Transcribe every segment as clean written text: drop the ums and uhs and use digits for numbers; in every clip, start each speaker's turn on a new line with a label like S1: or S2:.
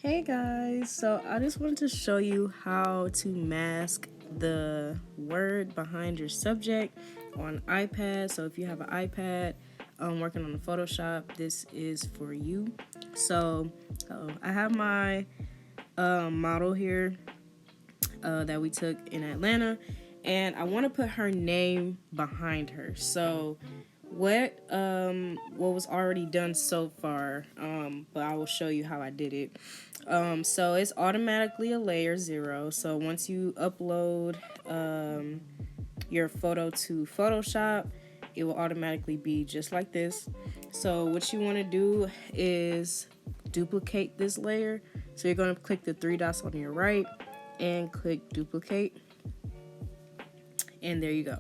S1: Hey guys, so I just wanted to show you how to mask the word behind your subject on iPad. So if you have an iPad working on the Photoshop, this is for you. So I have my model here that we took in Atlanta, and I want to put her name behind her. So what was already done so far, but I will show you how I did it. So it's automatically a layer 0. So once you upload your photo to Photoshop, it will automatically be just like this. So what you want to do is duplicate this layer. So you're going to click the 3 dots on your right and click duplicate, and there you go.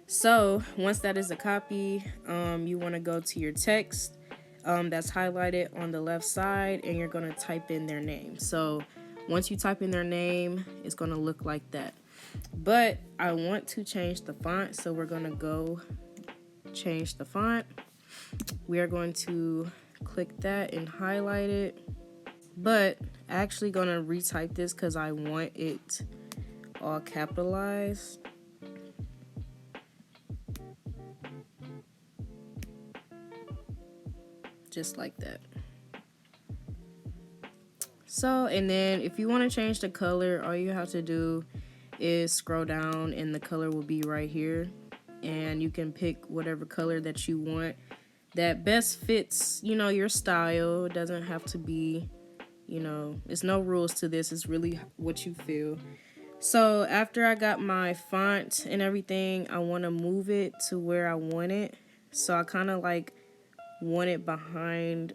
S1: So once that is a copy, you want to go to your text that's highlighted on the left side, and you're going to type in their name. So once you type in their name, it's going to look like that. But I want to change the font, so we're going to go change the font. We are going to click that and highlight it, but actually going to retype this because I want it all capitalized. Just like that. So, and then if you want to change the color, all you have to do is scroll down and the color will be right here, and you can pick whatever color that you want that best fits, your style. It doesn't have to be, it's no rules to this. It's really what you feel. So after I got my font and everything, I want to move it to where I want it. So I kind of want it behind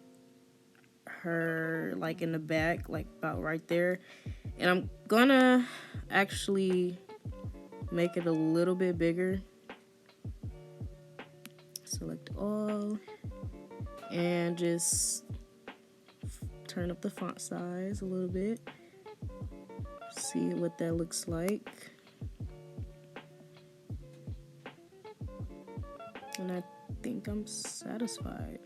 S1: her, like in the back, like about right there. And I'm gonna actually make it a little bit bigger. Select all and just turn up the font size a little bit. See what that looks like. And I think I'm satisfied.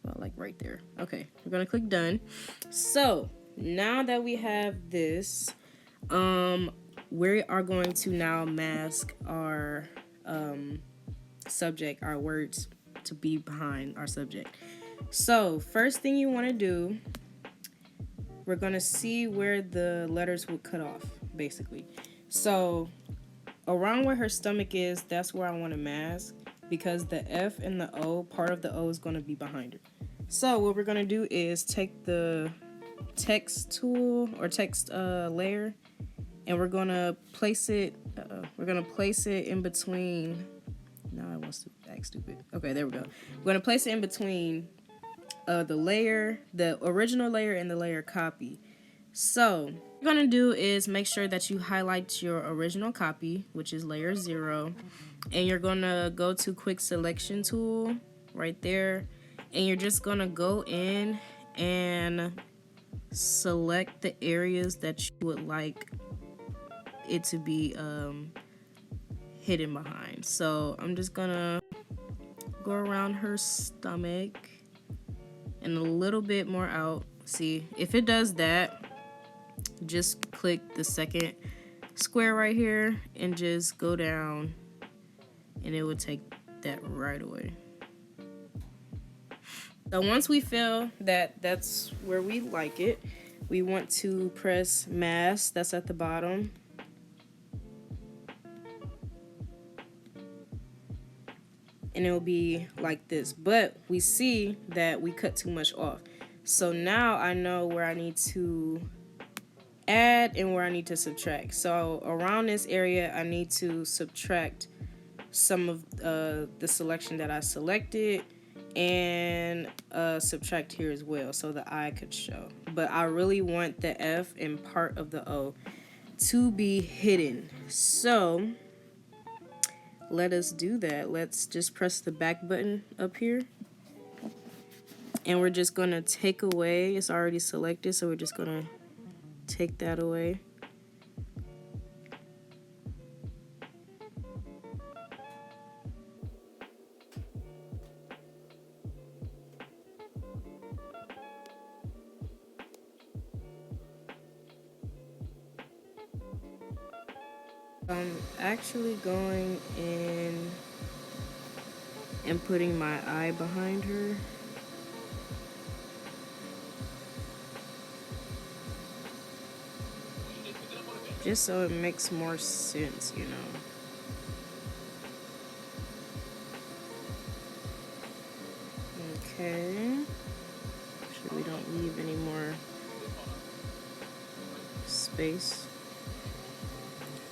S1: About like right there. Okay, we're gonna click done. So now that we have this, we are going to now mask our subject, our words to be behind our subject. So first thing you want to do, we're gonna see where the letters will cut off, basically. So around where her stomach is, that's where I want to mask, because the F and the O, part of the O is going to be behind her. So what we're going to do is take the text tool or text layer, and we're going to place it in between. Now I want to act stupid. Okay, there we go. We're going to place it in between the original layer and the layer copy. So what you're going to do is make sure that you highlight your original copy, which is layer 0, and you're going to go to quick selection tool right there, and you're just going to go in and select the areas that you would like it to be hidden behind. So I'm just going to go around her stomach and a little bit more out. See, if it does that, just click the second square right here and just go down, and it will take that right away. So once we feel that that's where we like it, we want to press mask, that's at the bottom, and it will be like this. But we see that we cut too much off. So now I know where I need to add and where I need to subtract. So around this area, I need to subtract some of the selection that I selected, and subtract here as well so the I could show. But I really want the F and part of the O to be hidden. So let us do that. Let's just press the back button up here, and we're just going to take away, it's already selected, so we're just going to take that away. I'm actually going in and putting my eye behind her. Just so it makes more sense, you know. Okay. Make sure we don't leave any more space.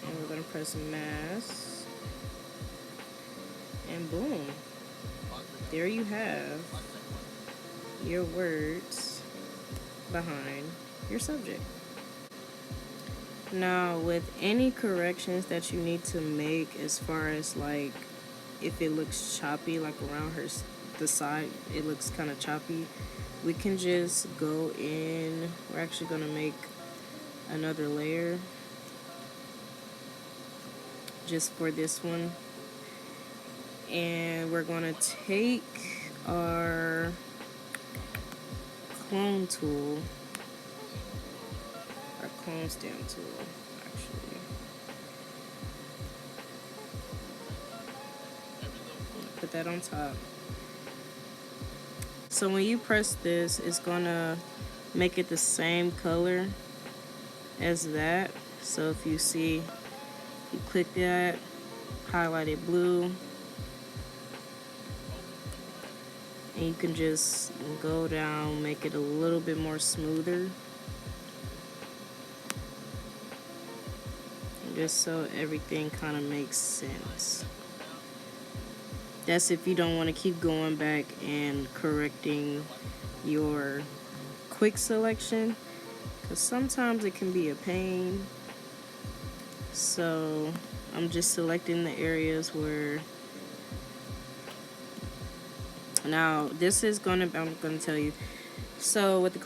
S1: And we're gonna press mask. And boom. There you have your words behind your subject. Now, with any corrections that you need to make, as far as like if it looks choppy, like around the side, it looks kind of choppy, we can just go in. We're actually gonna make another layer just for this one, and we're gonna take our clone tool, our clone stamp tool, actually. Put that on top. So when you press this, it's gonna make it the same color as that. So if you see, you click that, highlight it blue, and you can just go down, make it a little bit more smoother. Just so everything kind of makes sense. That's if you don't want to keep going back and correcting your quick selection, because sometimes it can be a pain. So I'm just selecting the areas where. Now this is I'm gonna tell you. So with the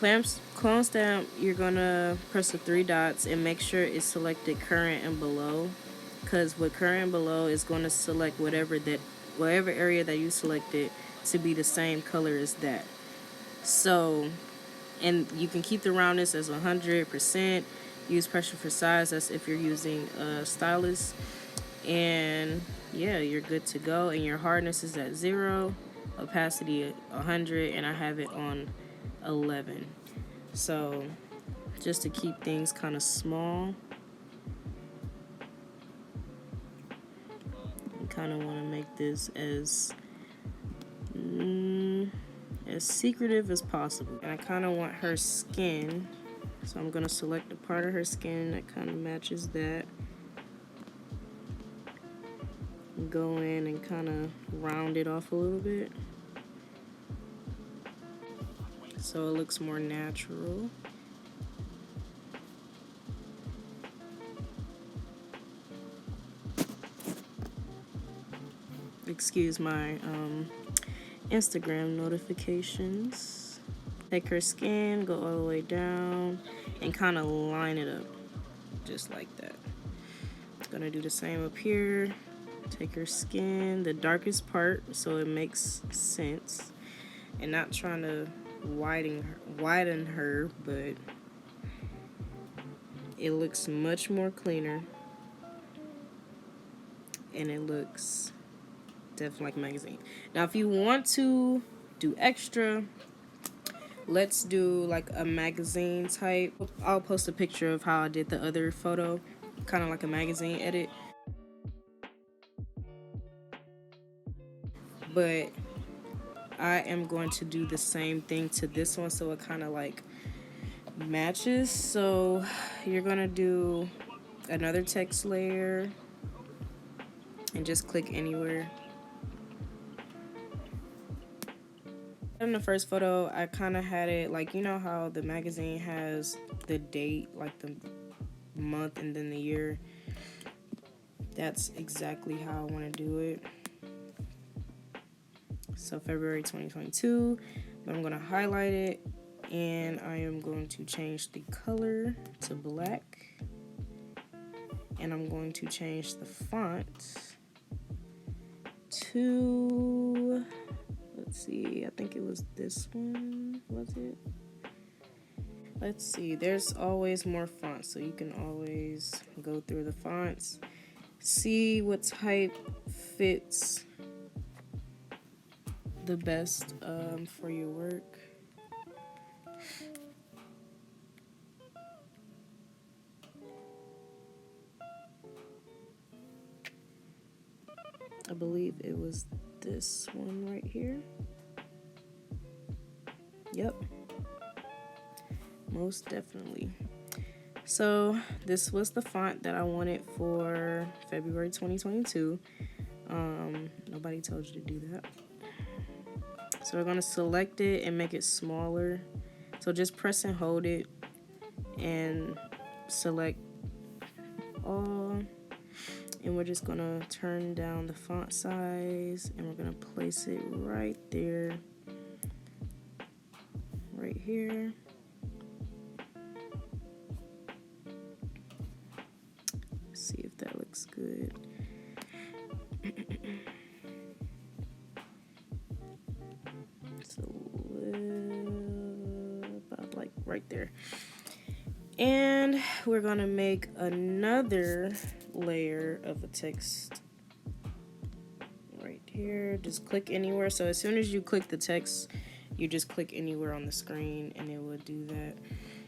S1: clone stamp, you're gonna press the three dots and make sure it's selected current and below, because with current and below is going to select whatever area that you selected to be the same color as that. So, and you can keep the roundness as 100%. Use pressure for size. That's if you're using a stylus. And yeah, you're good to go. And your hardness is at 0, opacity at 100, and I have it on 11. So just to keep things kind of small, you kind of want to make this as secretive as possible. And I kind of want her skin, so I'm going to select a part of her skin that kind of matches that. Go in and kind of round it off a little bit so it looks more natural. Excuse my Instagram notifications. Take her skin, go all the way down, and kind of line it up just like that. Gonna do the same up here. Take her skin, the darkest part, so it makes sense, and not trying to widen her, but it looks much more cleaner, and it looks definitely like a magazine. Now, if you want to do extra, let's do like a magazine type. I'll post a picture of how I did the other photo, kind of like a magazine edit. But I am going to do the same thing to this one so it kind of like matches. So you're gonna do another text layer and just click anywhere. In the first photo, I kind of had it like, you know how the magazine has the date, like the month and then the year. That's exactly how I want to do it. So February 2022, I'm going to highlight it, and I am going to change the color to black, and I'm going to change the font to, let's see, I think it was this one, was it? Let's see, there's always more fonts, so you can always go through the fonts. see what type fits the best for your work. I believe it was this one right here. Yep, most definitely. So this was the font that I wanted for February 2022. Nobody told you to do that. So we're gonna select it and make it smaller. So just press and hold it and select all. And we're just gonna turn down the font size and we're gonna place it right there, right here. See if that looks good. So about like right there. And we're gonna make another layer of the text right here. Just click anywhere. So as soon as you click the text, you just click anywhere on the screen and it will do that.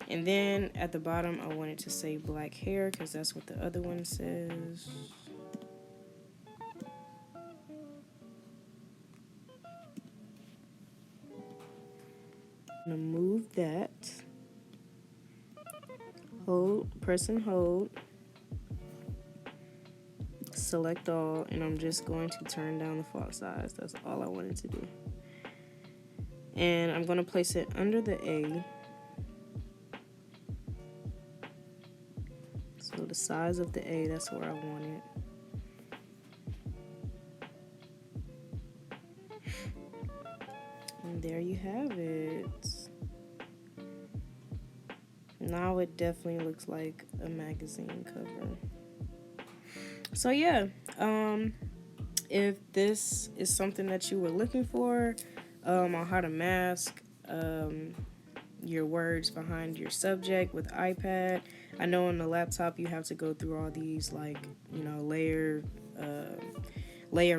S1: And then at the bottom, I wanted to say black hair because that's what the other one says. I'm gonna move that. Hold, press and hold. Select all, and I'm just going to turn down the font size. That's all I wanted to do. And I'm going to place it under the A. So the size of the A, that's where I want it. And there you have it. Now it definitely looks like a magazine cover. So yeah, if this is something that you were looking for on how to mask your words behind your subject with iPad, I know on the laptop you have to go through all these like, you know, layer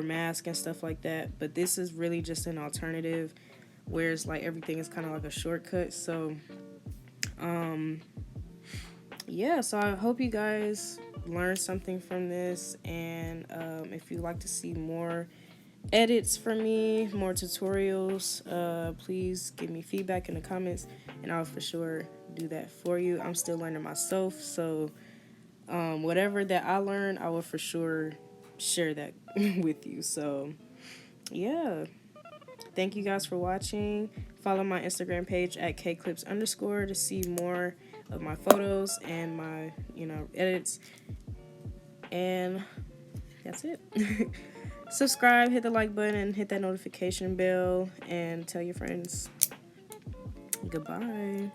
S1: mask and stuff like that, but this is really just an alternative where it's like everything is kind of like a shortcut. So yeah, so I hope you guys learned something from this, and if you'd like to see more edits from me, more tutorials, please give me feedback in the comments and I'll for sure do that for you. I'm still learning myself, so whatever that I learn, I will for sure share that with you. So yeah, thank you guys for watching. Follow my Instagram page at @Klips_ to see more of my photos and my, you know, edits. And that's it. Subscribe, hit the like button, and hit that notification bell, and tell your friends. Goodbye.